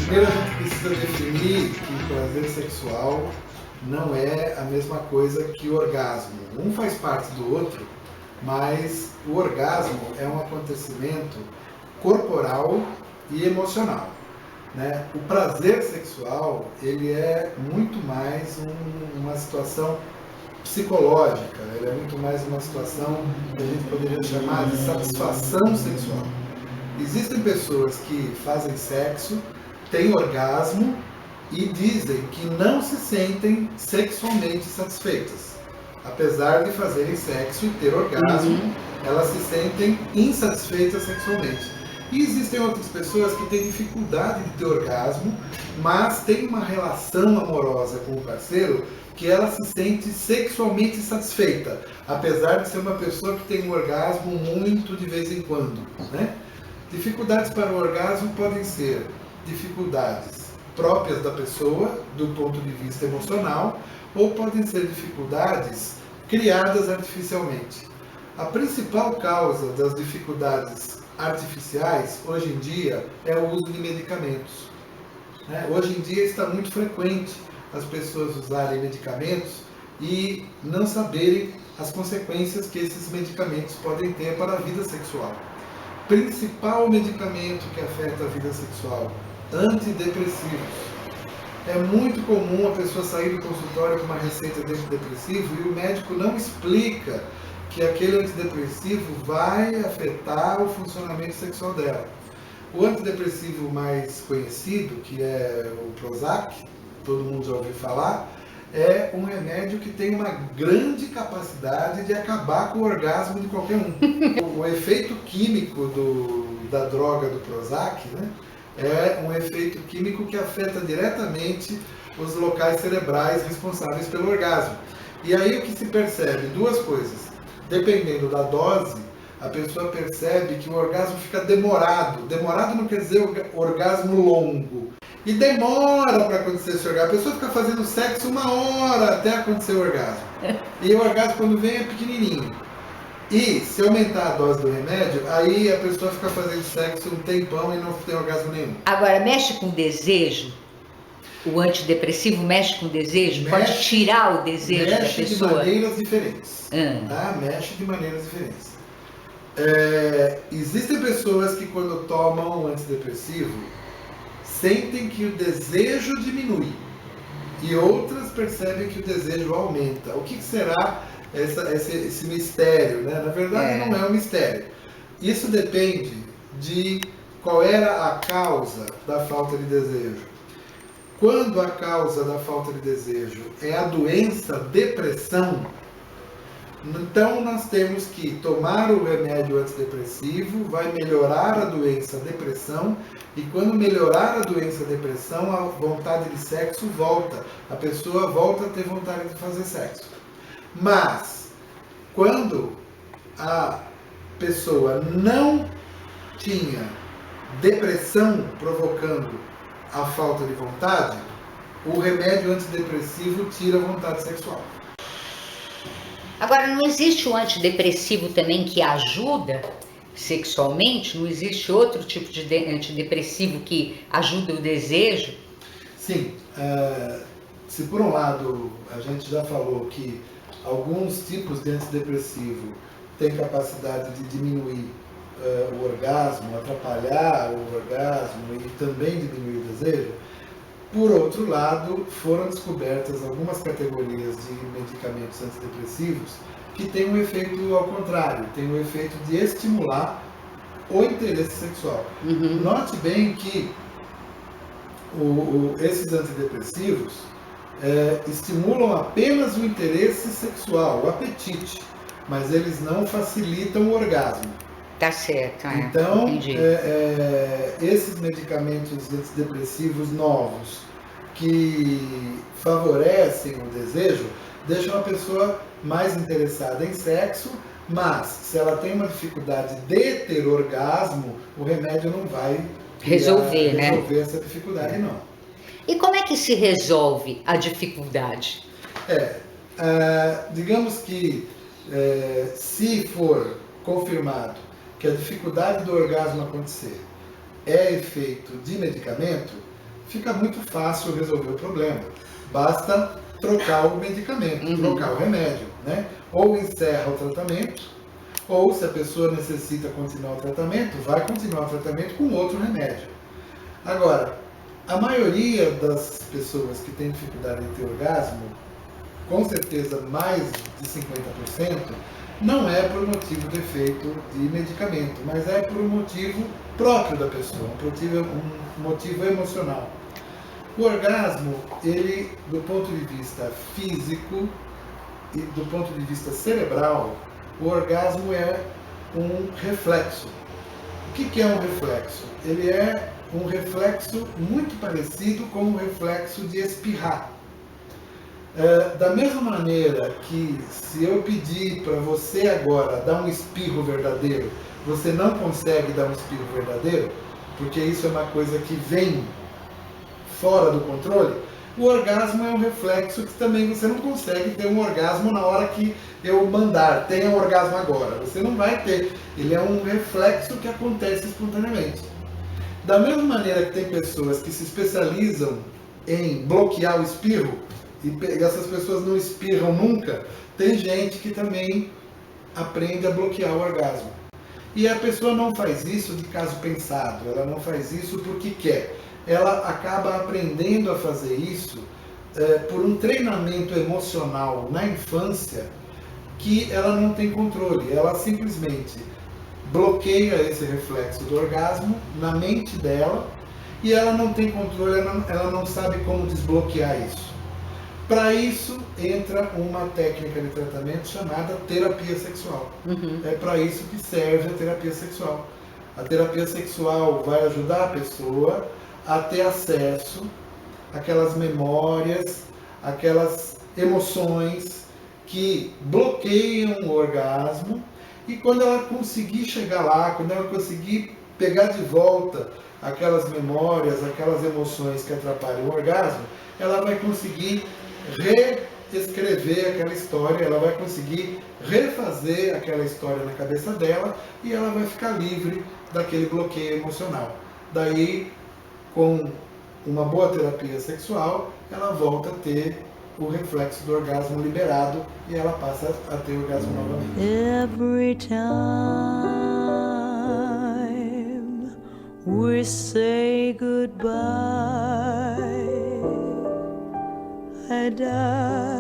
Primeiro a gente precisa definir que o prazer sexual não é a mesma coisa que o orgasmo. Um faz parte do outro, mas o orgasmo é um acontecimento corporal e emocional, né? O prazer sexual, ele é muito mais uma situação psicológica, ele é muito mais uma situação que a gente poderia chamar de satisfação sexual. Existem pessoas que fazem sexo, têm orgasmo e dizem que não se sentem sexualmente satisfeitas. Apesar de fazerem sexo e ter orgasmo, elas se sentem insatisfeitas sexualmente. E existem outras pessoas que têm dificuldade de ter orgasmo, mas têm uma relação amorosa com o parceiro que ela se sente sexualmente satisfeita, apesar de ser uma pessoa que tem um orgasmo muito de vez em quando, né? Dificuldades para o orgasmo podem ser dificuldades próprias da pessoa, do ponto de vista emocional, ou podem ser dificuldades criadas artificialmente. A principal causa das dificuldades artificiais, hoje em dia, é o uso de medicamentos. Hoje em dia está muito frequente as pessoas usarem medicamentos e não saberem as consequências que esses medicamentos podem ter para a vida sexual. Principal medicamento que afeta a vida sexual: antidepressivos. É muito comum a pessoa sair do consultório com uma receita de antidepressivo e o médico não explica que aquele antidepressivo vai afetar o funcionamento sexual dela. O antidepressivo mais conhecido, que é o Prozac, todo mundo já ouviu falar, é um remédio que tem uma grande capacidade de acabar com o orgasmo de qualquer um. O efeito químico da droga do Prozac, né, é um efeito químico que afeta diretamente os locais cerebrais responsáveis pelo orgasmo. E aí o que se percebe? Duas coisas. Dependendo da dose, a pessoa percebe que o orgasmo fica demorado. Demorado não quer dizer orgasmo longo. E demora para acontecer esse orgasmo. A pessoa fica fazendo sexo 1 hora até acontecer o orgasmo. E o orgasmo, quando vem, é pequenininho. E se aumentar a dose do remédio, aí a pessoa fica fazendo sexo um tempão e não tem orgasmo nenhum. Agora, mexe com desejo? O antidepressivo mexe com desejo? Pode tirar o desejo da pessoa? Mexe de maneiras diferentes. Tá? Mexe de maneiras diferentes. Existem pessoas que quando tomam um antidepressivo sentem que o desejo diminui e outras percebem que o desejo aumenta. O que será esse mistério, né? Na verdade não é um mistério. Isso depende de qual era a causa da falta de desejo. Quando a causa da falta de desejo é a doença depressão, então nós temos que tomar o remédio antidepressivo, vai melhorar a doença depressão, e quando melhorar a doença depressão, a vontade de sexo volta. A pessoa volta a ter vontade de fazer sexo. Mas, quando a pessoa não tinha depressão provocando a falta de vontade, o remédio antidepressivo tira a vontade sexual. Agora, não existe um antidepressivo também que ajuda sexualmente? Não existe outro tipo de antidepressivo que ajuda o desejo? Sim. Se por um lado a gente já falou que alguns tipos de antidepressivo têm capacidade de diminuir o orgasmo, atrapalhar o orgasmo e também diminuir o desejo, por outro lado, foram descobertas algumas categorias de medicamentos antidepressivos que têm um efeito ao contrário, têm um efeito de estimular o interesse sexual. Note bem que esses antidepressivos estimulam apenas o interesse sexual, o apetite, mas eles não facilitam o orgasmo. Tá certo, Então, esses medicamentos antidepressivos novos que favorecem o desejo deixam a pessoa mais interessada em sexo, mas se ela tem uma dificuldade de ter orgasmo, o remédio não vai resolver essa dificuldade, não. E como é que se resolve a dificuldade? Digamos que se for confirmado que a dificuldade do orgasmo acontecer é efeito de medicamento, fica muito fácil resolver o problema. Basta trocar o medicamento, trocar o remédio, né? Ou encerra o tratamento, ou se a pessoa necessita continuar o tratamento, vai continuar o tratamento com outro remédio. Agora, a maioria das pessoas que têm dificuldade em ter orgasmo, com certeza mais de 50%, não é por motivo de efeito de medicamento, mas é por um motivo próprio da pessoa, um motivo emocional. O orgasmo, ele, do ponto de vista físico e do ponto de vista cerebral, o orgasmo é um reflexo. O que é um reflexo? Ele é um reflexo muito parecido com o reflexo de espirrar. Da mesma maneira que se eu pedir para você agora dar um espirro verdadeiro, você não consegue dar um espirro verdadeiro, porque isso é uma coisa que vem fora do controle, o orgasmo é um reflexo que também você não consegue ter um orgasmo na hora que eu mandar, tenha um orgasmo agora. Você não vai ter. Ele é um reflexo que acontece espontaneamente. Da mesma maneira que tem pessoas que se especializam em bloquear o espirro, e essas pessoas não espirram nunca, tem gente que também aprende a bloquear o orgasmo. E a pessoa não faz isso de caso pensado, ela não faz isso porque quer. Ela acaba aprendendo a fazer isso por um treinamento emocional na infância que ela não tem controle. Ela simplesmente bloqueia esse reflexo do orgasmo na mente dela e ela não tem controle, ela não sabe como desbloquear isso. Para isso entra uma técnica de tratamento chamada terapia sexual. É para isso que serve a terapia sexual. A terapia sexual vai ajudar a pessoa a ter acesso àquelas memórias, aquelas emoções que bloqueiam o orgasmo, e quando ela conseguir chegar lá, quando ela conseguir pegar de volta aquelas memórias, aquelas emoções que atrapalham o orgasmo, ela vai conseguir reescrever aquela história, ela vai conseguir refazer aquela história na cabeça dela e ela vai ficar livre daquele bloqueio emocional. Daí, com uma boa terapia sexual, ela volta a ter o reflexo do orgasmo liberado e ela passa a ter orgasmo novamente. Every time we say goodbye, I die